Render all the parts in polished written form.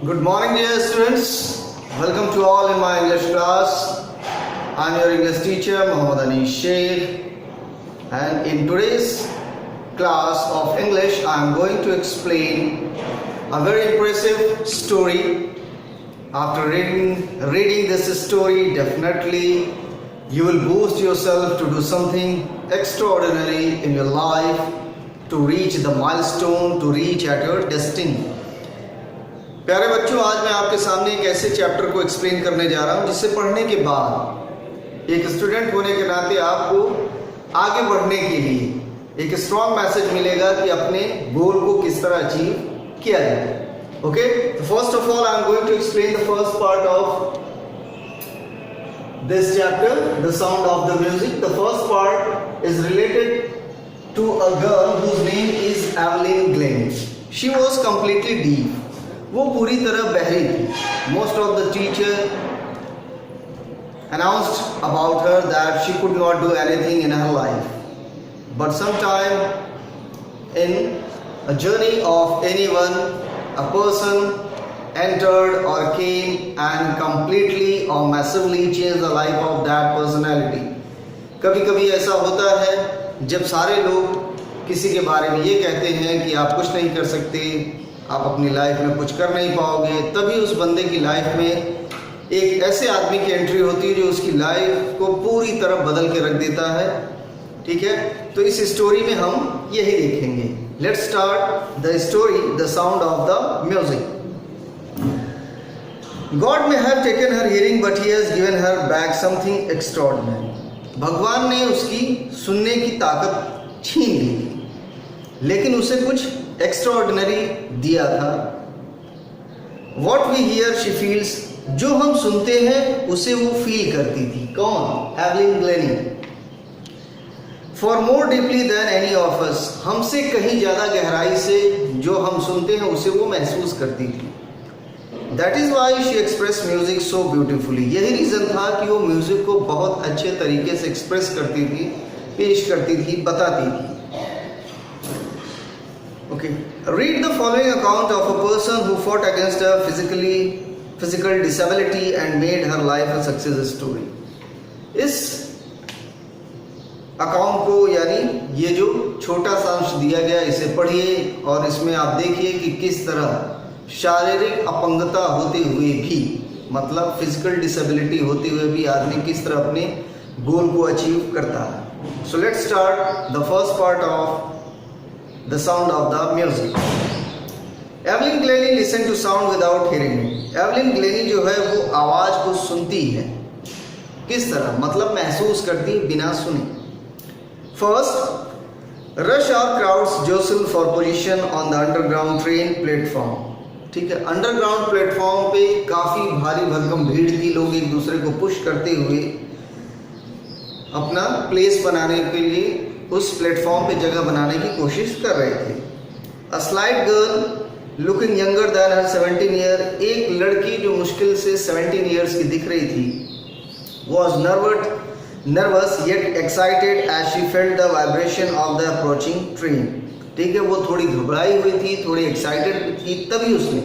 Good morning, dear students. Welcome to all in my English class. I am your English teacher, Muhammad Anish Sheikh. And in today's class of English, I am going to explain a very impressive story. After reading this story, definitely you will boost yourself to do something extraordinary in your life, to reach the milestone, to reach at your destiny. प्यारे बच्चों, आज मैं आपके सामने एक ऐसे chapter को explain करने जा रहा हूं जिसे पढ़ने के बाद एक स्टूडेंट होने के नाते आपको आगे बढ़ने के लिए एक स्ट्रॉन्ग मैसेज मिलेगा कि अपने गोल को किस तरह अचीव किया जाए. Okay, first of all I am going to explain the first part of this chapter, the sound of the music. The first part is related to a girl whose name is Evelyn Glennie. She was completely deaf. वो पूरी तरह बहरी थी. Most of the teacher announced about her that she could not do anything in her life. But sometime in a journey of anyone, a person entered or came and completely or massively changed the life of that personality. कभी कभी ऐसा होता है जब सारे लोग किसी के बारे में ये कहते हैं कि आप कुछ नहीं कर सकते, आप अपनी लाइफ में कुछ कर नहीं पाओगे, तभी उस बंदे की लाइफ में एक ऐसे आदमी की एंट्री होती है जो उसकी लाइफ को पूरी तरह बदल के रख देता है. ठीक है, तो इस स्टोरी में हम यही देखेंगे. Let's start the story, the sound of the music. God may have taken her hearing, but He has given her back something extraordinary. भगवान ने उसकी सुनने की ताकत छीन ली थी, लेकिन उसे कुछ एक्स्ट्राऑर्डिनरी दिया था. What we hear, she feels. जो हम सुनते हैं उसे वो फील करती थी. कौन? Evelyn Glenny. For more deeply than any of us. हमसे कहीं ज़्यादा गहराई से जो हम सुनते हैं उसे वो महसूस करती थी. That is why she expressed music so beautifully. यही रीज़न था कि वो म्यूज़िक को बहुत अच्छे तरीके से एक्सप्रेस करती थी, पेश करती थी, बताती थी. Okay. Read the following account of a person who fought against a physical disability and made her life a success story. इस अकाउंट को, यानी ये जो छोटा सा अंश दिया गया, इसे पढ़िए और इसमें आप देखिए कि किस तरह शारीरिक अपंगता होते हुए भी, मतलब फिजिकल डिसेबिलिटी होते हुए भी आदमी किस तरह अपने गोल को अचीव करता है. So let's start the first part of the sound of the music. Evelyn Glennie listen to sound without hearing. Evelyn Glennie जो है वो आवाज को सुनती है. किस तरह? मतलब महसूस करती बिना सुने. फर्स्ट, रश और crowds jostle for position on the underground train platform. ठीक है, अंडरग्राउंड प्लेटफॉर्म पे काफ़ी भारी भरकम भीड़ थी. लोग एक दूसरे को पुश करते हुए अपना प्लेस बनाने के लिए उस प्लेटफॉर्म पे जगह बनाने की कोशिश कर रहे थे. A slight girl looking younger than her 17 year. एक लड़की जो मुश्किल से 17 ईयर्स की दिख रही थी, was nervous yet excited as she felt the vibration of the approaching train. ठीक है, वो थोड़ी घबराई हुई थी, थोड़ी एक्साइटेड थी, तभी उसने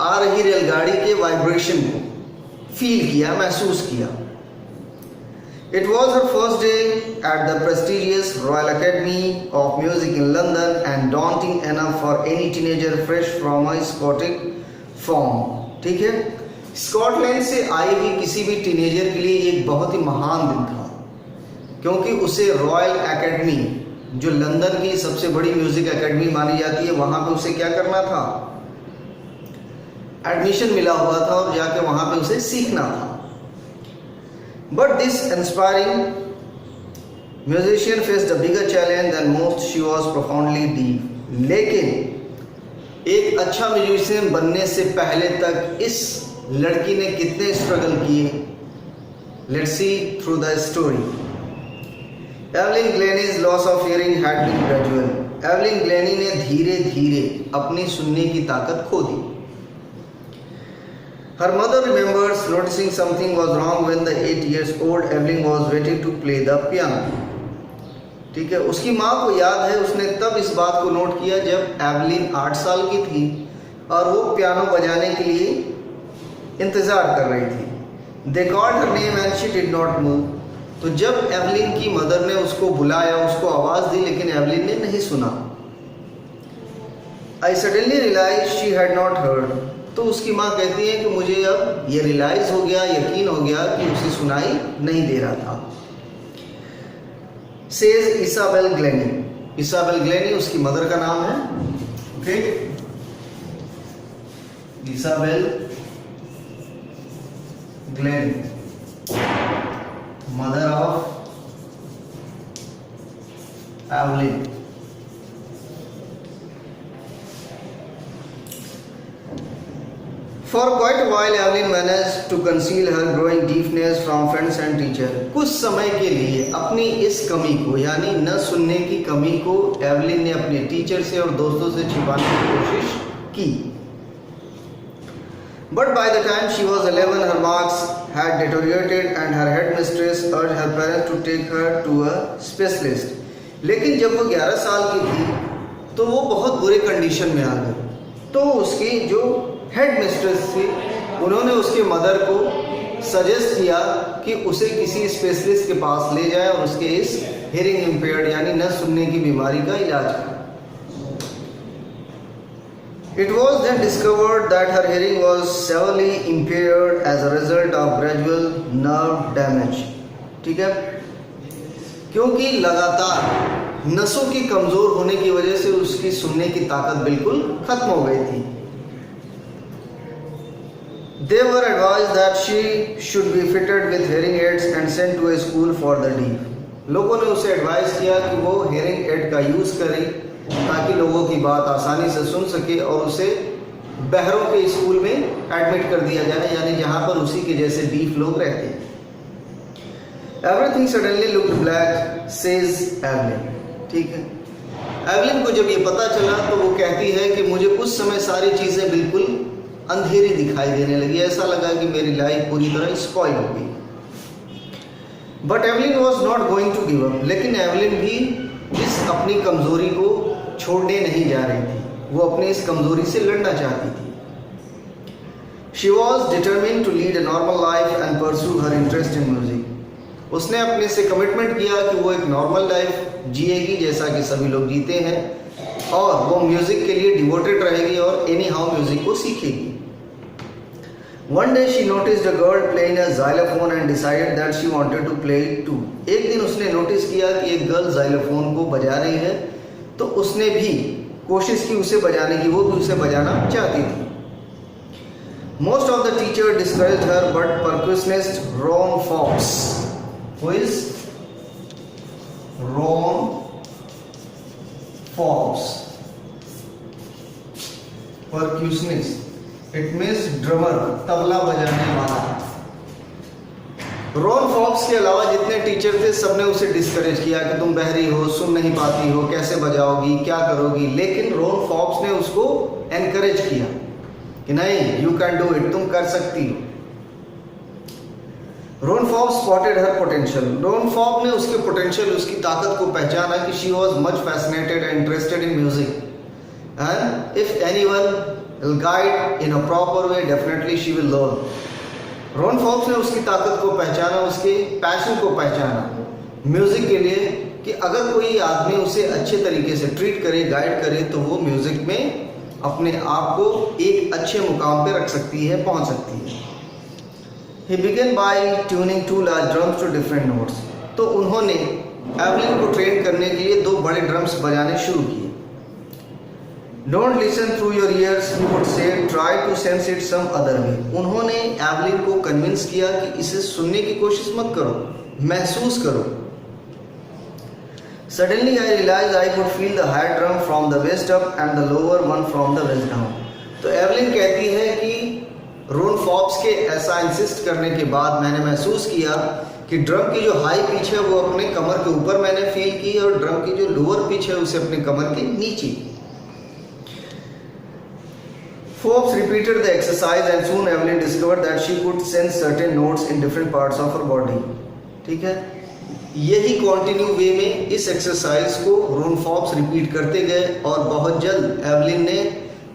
आ रही रेलगाड़ी के वाइब्रेशन को फील किया, महसूस किया. It was her first day at the prestigious royal academy of music in London and daunting enough for any teenager fresh from a Scottish form. ठीक है, स्कॉटलैंड से आई हुई किसी भी टीनेजर के लिए एक बहुत ही महान दिन था, क्योंकि उसे रॉयल एकेडमी, जो लंदन की सबसे बड़ी म्यूजिक एकेडमी मानी जाती है, वहां पे उसे क्या करना था? एडमिशन मिला हुआ था और जाके वहां पे उसे सीखना था. But this inspiring musician faced a bigger challenge than most. She was profoundly deep. लेकिन एक अच्छा म्यूजिशियन बनने से पहले तक इस लड़की ने कितने स्ट्रगल किए. Let's see through the story. Evelyn Glennie's loss of hearing had been gradual. Evelyn Glennie ने धीरे धीरे अपनी सुनने की ताकत खो दी. Her mother remembers noticing something was wrong when the 8 years old Evelyn was waiting to play the piano. ठीक है, उसकी माँ को याद है उसने तब इस बात को नोट किया जब एवलिन 8 साल की थी और वो पियानो बजाने के लिए इंतज़ार कर रही थी। They called her name and she did not move. तो जब एवलिन की मदर ने उसको बुलाया, उसको आवाज़ दी, लेकिन एवलिन ने नहीं सुना। I suddenly realise she had not heard. तो उसकी माँ कहती है कि मुझे अब ये रियलाइज हो गया, यकीन हो गया कि उसे सुनाई नहीं दे रहा था। Says Isabel Glennie. Isabel Glennie उसकी मदर का नाम है। Okay, Isabel Glennie, mother of Evelyn. For quite a while, Evelyn managed to conceal her growing deafness from friends and teacher. कुछ समय के लिए अपनी इस कमी को, यानी न सुनने की कमी को, एवलिन ने अपने टीचर से और दोस्तों से छिपाने की कोशिश की। But by the time she was 11, her marks had deteriorated and her headmistress urged her parents to take her to a specialist. लेकिन जब वो 11 साल की थी तो वो बहुत बुरे कंडीशन में आ गई। तो उसकी जो हेड मिस्ट्रेस थी, उन्होंने उसके मदर को सजेस्ट किया कि उसे किसी स्पेशलिस्ट के पास ले जाए और उसके इस हियरिंग इम्पेयर्ड यानी न सुनने की बीमारी का इलाज करें। It was then discovered that her hearing was severely impaired as a result of gradual nerve damage. ठीक है, क्योंकि लगातार नसों की कमजोर होने की वजह से उसकी सुनने की ताकत बिल्कुल खत्म हो गई थी। They were advised that she should be fitted with hearing aids and sent to a school for the deaf. लोगों ने उसे एडवाइस किया कि वो हेयरिंग एड का यूज़ करे ताकि लोगों की बात आसानी से सुन सके, और उसे बहरों के स्कूल में एडमिट कर दिया जाए, यानी जहाँ पर उसी के जैसे डीफ लोग रहते हैं। Everything suddenly looked black, says Evelyn. ठीक है, एवलिन को जब ये पता चला तो वो कहती है कि मुझे उस समय सारी चीज़ें बिल्कुल अंधेरी दिखाई देने लगी, ऐसा लगा कि मेरी लाइफ पूरी तरह स्पॉइल हो गई। But Evelyn was not going to give up. लेकिन एवलिन भी इस अपनी कमजोरी को छोड़ने नहीं जा रही थी, वो अपनी इस कमजोरी से लड़ना चाहती थी। She was determined to lead a normal life and pursue her interest in music. उसने अपने से कमिटमेंट किया कि वो एक नॉर्मल लाइफ जिएगी जैसा कि सभी लोग जीते हैं, और वो म्यूजिक के लिए डिवोटेड रहेगी और एनी हाउ म्यूजिक को सीखेगी। One day she noticed a girl playing a xylophone and decided that she wanted to play it too. एक दिन उसने नोटिस किया कि एक गर्ल xylophone को बजा रही है, तो उसने भी कोशिश की उसे बजाने की, वो भी उसे बजाना चाहती थी। Most of the teacher discouraged her, but percussionist Ron Fox, who is Ron Fox, percussionist, it means drummer, tabla बजाने वाला। रॉन फॉक्स के अलावा जितने टीचर थे सबने उसे डिस्करेज किया कि तुम बहरी हो, सुन नहीं पाती हो, कैसे बजाओगी, क्या करोगी। लेकिन रॉन फॉक्स ने उसको एनकरेज किया कि नहीं, यू कैन डू इट, तुम कर सकती हो। Ron Fox spotted her potential. Ron Fox ने उसके पोटेंशियल, उसकी ताकत को पहचाना कि she was much fascinated and interested in music, and if anyone will guide in a proper way, definitely she will learn. Ron Fox ने उसकी ताकत को पहचाना, उसके पैशन को पहचाना म्यूजिक के लिए, कि अगर कोई आदमी उसे अच्छे तरीके से ट्रीट करे, गाइड करे, तो वो म्यूजिक में अपने आप को एक अच्छे मुकाम पे रख सकती है, पहुंच सकती है। He began by tuning two large drums to different notes. तो उन्होंने एवलिन को ट्रेन करने के लिए 2 बड़े ड्रम्स बजाने शुरू किए। Don't listen through your ears, he would say, try to sense it some other way. उन्होंने एवलिन को कन्विंस किया कि इसे सुनने की कोशिश मत करो, महसूस करो। Suddenly I realized I could feel the high drum from the waist up and the lower one from the waist down. तो एवलिन कहती है कि रॉन फॉक्स के ऐसा इंसिस्ट करने के बाद मैंने महसूस किया कि ड्रम की जो हाई पिच है वो अपने कमर के ऊपर मैंने फील की, और ड्रम की जो लोअर पिच है उसे अपने कमर के नीचे। Forbes repeated the exercise and soon Evelyn discovered that she could sense certain notes in different parts of her body. ठीक है, यही कॉन्टिन्यू वे में इस एक्सरसाइज को रॉन फॉक्स रिपीट करते गए, और बहुत जल्द एवलिन ने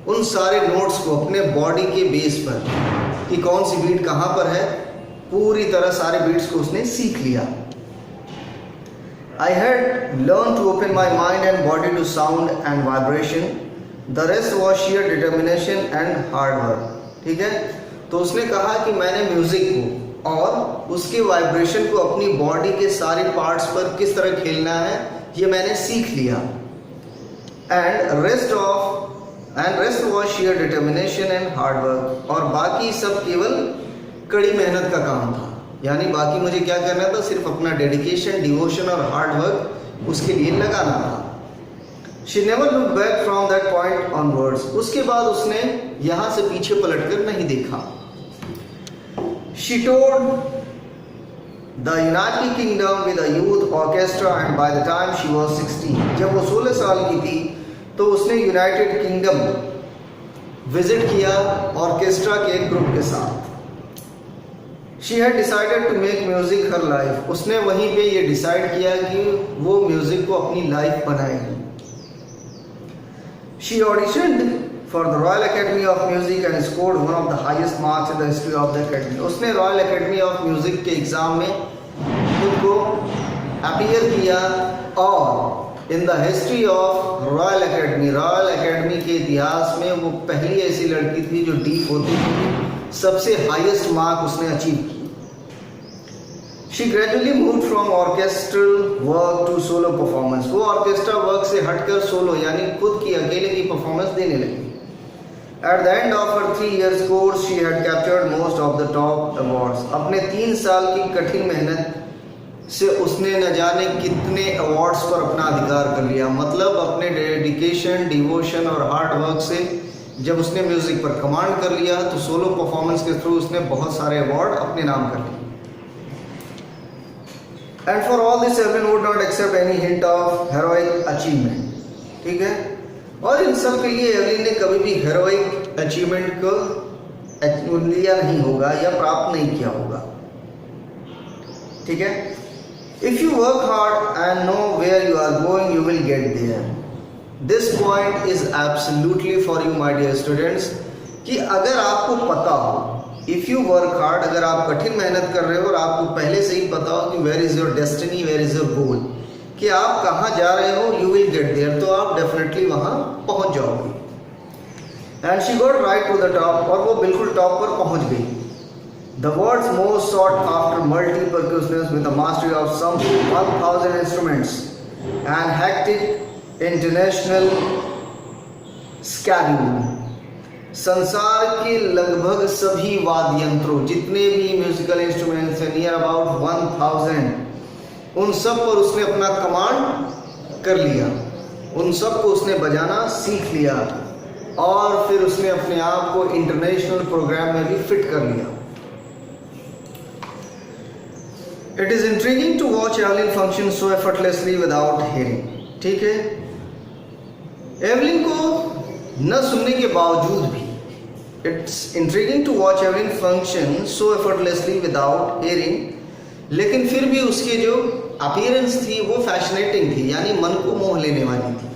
उन सारे नोट्स को अपने बॉडी के बेस पर कि कौन सी बीट कहाँ पर है, पूरी तरह सारे बीट्स को उसने सीख लिया। I had learned to open my mind and body to sound and vibration. The rest was sheer determination and hard work. ठीक है, तो उसने कहा कि मैंने म्यूजिक को और उसके वाइब्रेशन को अपनी बॉडी के सारे पार्ट्स पर किस तरह खेलना है ये मैंने सीख लिया। And rest was sheer determination and hard work. और बाकी सब केवल कड़ी मेहनत का काम था, यानी बाकी मुझे क्या करना था, सिर्फ अपना डेडिकेशन, डिवोशन और हार्ड वर्क उसके लिए लगाना था। She never looked back from that point onwards. उसके बाद उसने यहाँ से पीछे पलटकर नहीं देखा। She toured the United Kingdom with a youth orchestra and by the time she was 16, जब वो 16 साल की थी तो उसने यूनाइटेड किंगडम विजिट किया ऑर्केस्ट्रा के एक ग्रुप के साथ। She had decided to make music her life. उसने वहीं पे ये डिसाइड किया कि वो म्यूजिक को अपनी लाइफ बनाएगी। She auditioned for the Royal Academy of Music and scored one of the highest marks in the history of the academy. उसने रॉयल एकेडमी ऑफ म्यूजिक के एग्जाम में खुद को अपीयर किया और in the history of royal academy के इतिहास में वो पहली ऐसी लड़की थी जो डीप होती थी, सबसे हाईएस्ट मार्क उसने अचीव की। She gradually moved from orchestral work to solo performance. वो ऑर्केस्ट्रा वर्क से हटकर सोलो यानी खुद की अकेले की परफॉर्मेंस देने लगी। At the end of her 3 years course, she had captured most of the top awards. अपने 3 साल की कठिन मेहनत से उसने न जाने कितने अवार्ड्स पर अपना अधिकार कर लिया। मतलब अपने डेडिकेशन, डिवोशन और हार्ड वर्क से जब उसने म्यूजिक पर कमांड कर लिया तो सोलो परफॉर्मेंस के थ्रू उसने बहुत सारे अवार्ड अपने नाम कर लिए। And for all this Evelyn would not accept any hint of heroic achievement. ठीक है, और इन सब के लिए एवलिन ने कभी भी हेरोइक अचीवमेंट को लिया नहीं होगा या प्राप्त नहीं किया होगा। ठीक है, if you work hard and know where you are going you will get there. This point is absolutely for you my dear students, कि अगर आपको पता हो, इफ़ यू वर्क हार्ड, अगर आप कठिन मेहनत कर रहे हो और आपको पहले से ही पता हो कि where is your destiny, where is your goal, कि आप कहाँ जा रहे हो, यू विल गेट देयर, तो आप डेफिनेटली वहाँ पहुँच जाओगे। And she got right to the top, और वो बिल्कुल टॉप पर पहुँच गई। The world's most sought after multi-percussionist with the mastery of some 1000 instruments and hectic international schedule. संसार के लगभग सभी वाद्य यंत्रों, जितने भी म्यूजिकल इंस्ट्रूमेंट्स हैं, नियर अबाउट 1000, उन सब पर उसने अपना कमांड कर लिया, उन सब को उसने बजाना सीख लिया और फिर उसने अपने आप को इंटरनेशनल प्रोग्राम में भी फिट कर लिया। It is intriguing to watch Evelyn function so effortlessly without hearing. ठीक है, एवलिन को न सुनने के बावजूद भी, it's intriguing to watch Evelyn function so effortlessly without hearing, लेकिन फिर भी उसके जो अपीयरेंस थी वो फैशनेटिंग थी, यानी मन को मोह लेने वाली थी।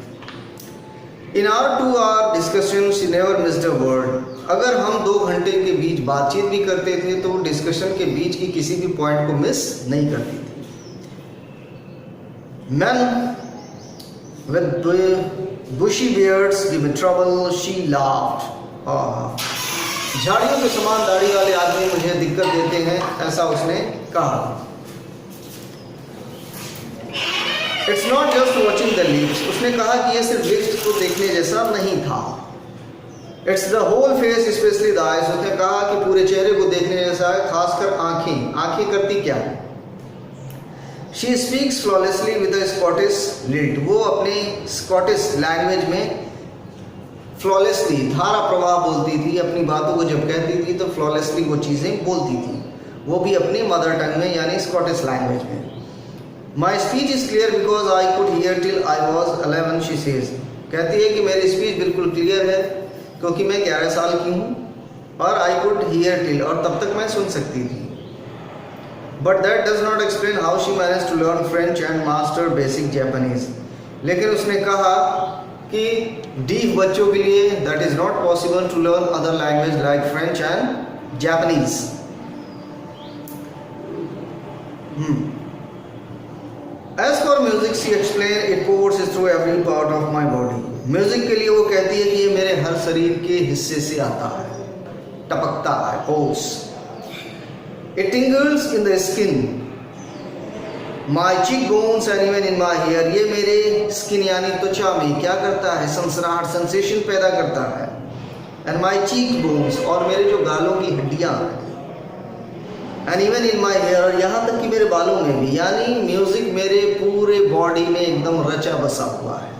In our 2-hour discussion, she never missed a word. अगर हम 2 घंटे के बीच बातचीत भी करते थे तो वो डिस्कशन के बीच की किसी भी पॉइंट को मिस नहीं करती थी। Men with bushy beards give me trouble, she laughed. झाड़ियों के समान दाढ़ी वाले आदमी मुझे दिक्कत देते हैं, ऐसा उसने कहा। It's not just watching the leaves. उसने कहा कि ये सिर्फ लिप्स को देखने जैसा नहीं था। It's the whole face, especially the eyes. उसने कहा कि पूरे चेहरे को देखने जैसा है, खासकर आंखें। आंखें करती क्या है? She speaks flawlessly with a Scottish lilt. वो अपने स्कॉटिश लैंग्वेज में फ्लॉलेसली, धारा प्रवाह बोलती थी। अपनी बातों को जब कहती थी तो फ्लॉलेसली वो चीज़ें बोलती थी, वो भी अपनी मदर टंग में यानी स्कॉटिश लैंग्वेज में। My speech is clear because I could hear till I was 11, she says. कहती है कि मेरी स्पीच बिल्कुल क्लियर है क्योंकि मैं 11 साल की हूँ और I could hear till, और तब तक मैं सुन सकती थी। But that does not explain how she managed to learn French and master basic Japanese. लेकिन उसने कहा कि डीफ बच्चों के लिए that is not possible to learn other language like French and Japanese. As for music, she explained, it pours through every part of my body. Music के लिए वो कहती है कि ये मेरे हर शरीर के हिस्से से आता है, टपकता है, pours. It tingles in the skin, my cheekbones and even in my hair. ये मेरे स्किन यानी त्वचा में क्या करता है, सनसनाहट, सेंसेशन पैदा करता है. And my cheekbones, और मेरे जो गालों की हड्डियां हैं, and even in my hair, और यहाँ तक कि मेरे बालों में भी, यानी म्यूजिक मेरे पूरे बॉडी में एकदम रचा बसा हुआ है.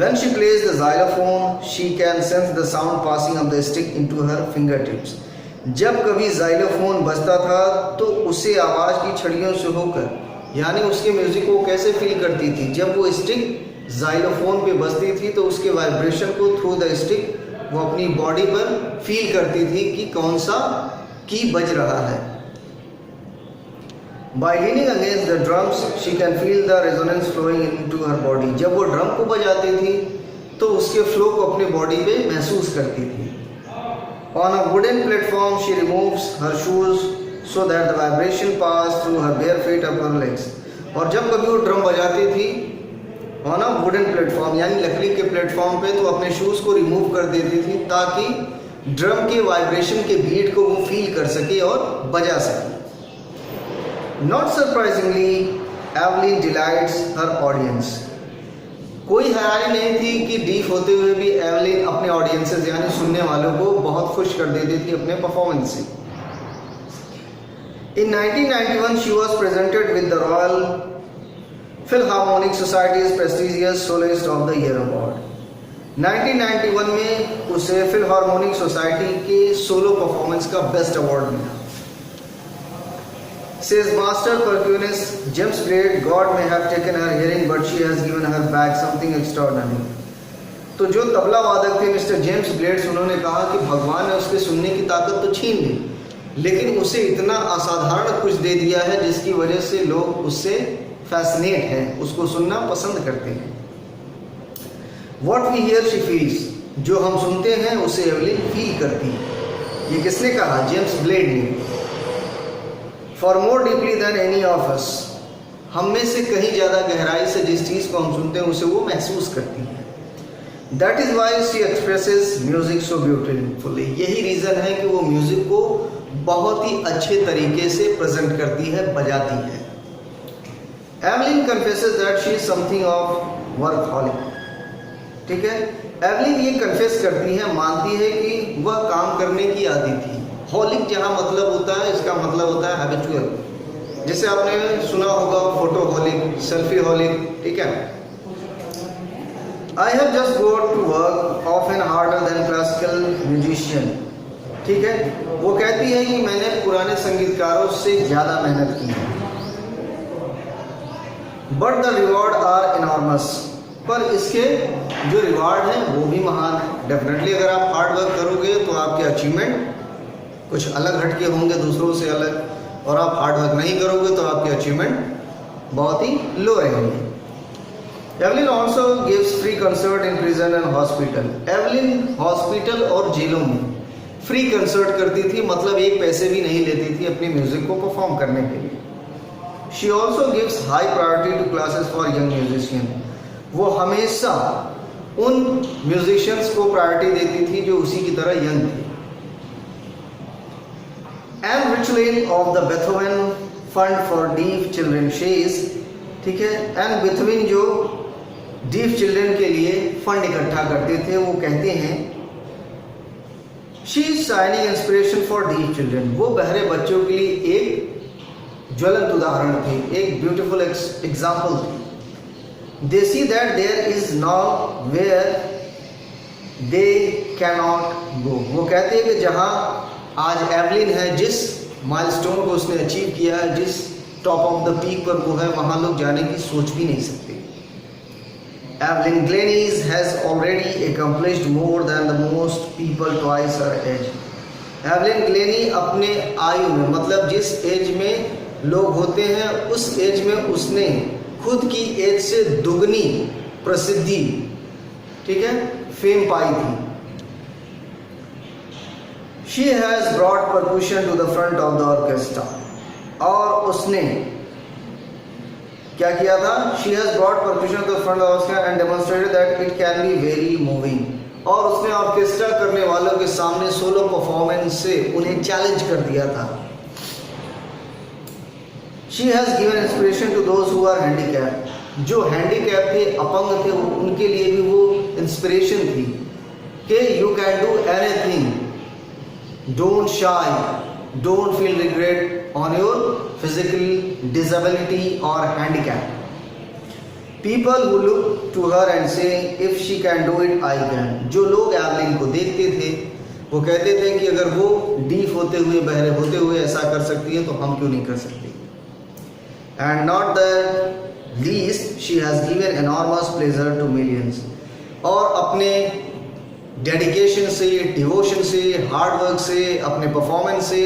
When she plays the xylophone, she can sense the sound passing up the stick into her fingertips. जब कभी xylophone बजता था तो उसे आवाज़ की छड़ियों से होकर, यानी उसके म्यूजिक को कैसे फील करती थी, जब वो स्टिक xylophone पे बजती थी तो उसके वाइब्रेशन को थ्रू द स्टिक वो अपनी बॉडी पर फील करती थी कि कौन सा की बज रहा है. By leaning against the drums, she can feel the resonance flowing into her body. जब वो ड्रम को बजाती थी तो उसके फ्लो को अपने बॉडी में महसूस करती थी. On a wooden platform, she removes her shoes so that the vibration pass through her bare feet up her legs. और जब कभी वो ड्रम बजाती थी on a wooden platform, यानी लकड़ी के प्लेटफॉर्म पे, तो अपने शूज़ को रिमूव कर देती थी ताकि ड्रम के वाइब्रेशन के बीट को वो फील कर सके और बजा सके. Not surprisingly, Evelyn delights her audience. कोई हैरानी नहीं थी कि डीफ होते हुए भी एवलिन अपने ऑडियंसेस यानी सुनने वालों को बहुत खुश कर देती थी अपने परफॉर्मेंस से. In 1991 she was presented with the Royal Philharmonic Society's prestigious soloist of the year award. 1991 में उसे फिल्हार्मोनिक सोसाइटी के सोलो परफॉर्मेंस का बेस्ट अवार्ड मिला. Says master percussionist James Blade, God may have taken her hearing, but she has given her back something extraordinary. तो जो तबला वादक थे mister James blades, उन्होंने कहा कि भगवान ने उसके सुनने की ताकत तो छीन ली, लेकिन उसे इतना असाधारण कुछ दे दिया है जिसकी वजह से लोग उससे फैसिनेट हैं, उसको सुनना पसंद करते हैं. What we hear she feels, जो हम सुनते हैं उसे एवलिन फील करती है. ये किसने कहा? जेम्स ब्लेड ने. For more deeply than any of us, हम में से कहीं ज़्यादा गहराई से जिस चीज़ को हम सुनते हैं उसे वो महसूस करती है. That is why she expresses music so beautifully. यही रीज़न है कि वो म्यूज़िक को बहुत ही अच्छे तरीके से प्रेजेंट करती है, बजाती है. Evelyn confesses that she is something of workaholic. ठीक है, एवलिन ये कन्फेस करती है, मानती है कि वह काम करने की आदी थी. हॉलिक जहाँ मतलब होता है, इसका मतलब होता है हैबिचुअल. जैसे आपने सुना होगा फोटो हॉलिक, सेल्फी हॉलिक. ठीक है. I have just got to work often harder than classical musician. ठीक है, वो कहती है कि मैंने पुराने संगीतकारों से ज़्यादा मेहनत की है. But the reward are enormous, पर इसके जो रिवार्ड हैं वो भी महान है. डेफिनेटली अगर आप हार्ड वर्क करोगे तो आपके अचीवमेंट कुछ अलग हटके होंगे दूसरों से अलग, और आप हार्ड वर्क नहीं करोगे तो आपके अचीवमेंट बहुत ही लो रहेंगे. Evelyn also gives free concert in prison and hospital. Evelyn hospital और जेलों में फ्री कंसर्ट करती थी, मतलब एक पैसे भी नहीं लेती थी अपनी म्यूजिक को परफॉर्म करने के लिए. She also gives high priority to classes for young musician. वो हमेशा उन म्यूजिशियंस को प्रायोरिटी देती थी जो उसी की तरह यंग थे. एंड रिचलिन of the Beethoven fund for deaf children शेज. ठीक है, एंड बेथोवन जो डीफ चिल्ड्रन के लिए फंड इकट्ठा करते थे, वो कहते हैं she is shining inspiration for deaf children. वो बहरे बच्चों के लिए एक ज्वलंत उदाहरण थे, एक ब्यूटीफुल एग्जाम्पल थी. They see that there is now where they cannot go. वो कहते हैं कि जहाँ आज एवलिन है, जिस माइलस्टोन को उसने अचीव किया है, जिस टॉप ऑफ द पीक पर वो है, वहाँ लोग जाने की सोच भी नहीं सकते. Evelyn Glennies has already accomplished more than the most people twice her age. Evelyn Glenny अपने आयु में, मतलब जिस एज में लोग होते हैं उस एज में उसने खुद की एज से दुगनी प्रसिद्धि ठीक है, फेम पाई थी। She has brought percussion to the front of the orchestra, और उसने क्या किया था, she has brought percussion to the front of the orchestra and demonstrated that it can be very moving, और उसने ऑर्केस्ट्रा करने वालों के सामने सोलो परफॉर्मेंस से उन्हें चैलेंज कर दिया था। She has given inspiration to those who are handicap, जो हैंडीकैप थे, अपंग थे, उनके लिए भी वो इंस्पिरेशन थी कि you can do anything, don't shy, don't feel regret on your physical disability और handicap. People who look to her and say if she can do it I can, जो लोग एवलिन को देखते थे वो कहते थे कि अगर वो डीफ होते हुए, बहरे होते हुए ऐसा कर सकती है तो हम क्यों नहीं कर सकते। And not the least, she has given enormous pleasure to millions, और अपने डेडिकेशन से, डिवोशन से, हार्ड वर्क से, अपने परफॉर्मेंस से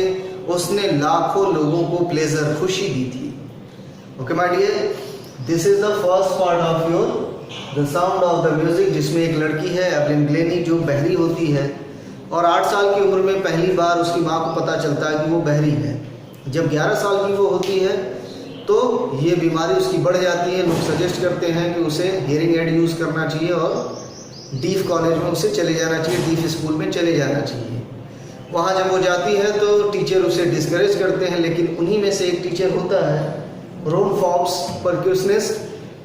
उसने लाखों लोगों को प्लेजर, खुशी दी थी। Okay my dear, this is the first part of your the sound of the music, जिसमें एक लड़की है एवलिन ग्लेनी जो बहरी होती है और 8 साल की उम्र में पहली बार उसकी माँ को पता चलता है कि वो बहरी है। जब 11 साल की वो होती है तो ये बीमारी उसकी बढ़ जाती है। लोग सजेस्ट करते हैं कि उसे हियरिंग एड यूज़ करना चाहिए और डीफ कॉलेज में उसे चले जाना चाहिए, डीफ स्कूल में चले जाना चाहिए। वहाँ जब वो जाती है तो टीचर उसे डिस्करेज करते हैं, लेकिन उन्हीं में से एक टीचर होता है रोन फॉब्स परक्यूशनिस्ट,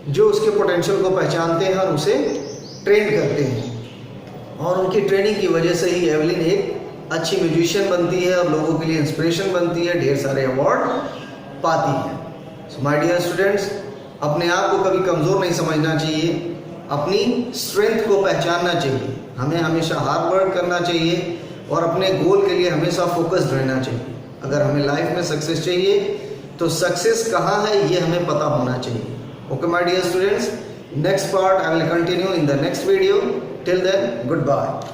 जो उसके पोटेंशियल को पहचानते हैं और उसे ट्रेन करते हैं, और उनकी ट्रेनिंग की वजह से ही एवलिन एक अच्छी म्यूजिशियन बनती है और लोगों के लिए इंस्पिरेशन बनती है, ढेर सारे अवार्ड पाती है। सो माय डियर स्टूडेंट्स, अपने आप को कभी कमज़ोर नहीं समझना चाहिए, अपनी स्ट्रेंथ को पहचानना चाहिए, हमें हमेशा हार्ड वर्क करना चाहिए और अपने गोल के लिए हमेशा फोकस्ड रहना चाहिए। अगर हमें लाइफ में सक्सेस चाहिए तो सक्सेस कहाँ है ये हमें पता होना चाहिए। Okay my dear students, next part I will continue in the next video. Till then, good bye.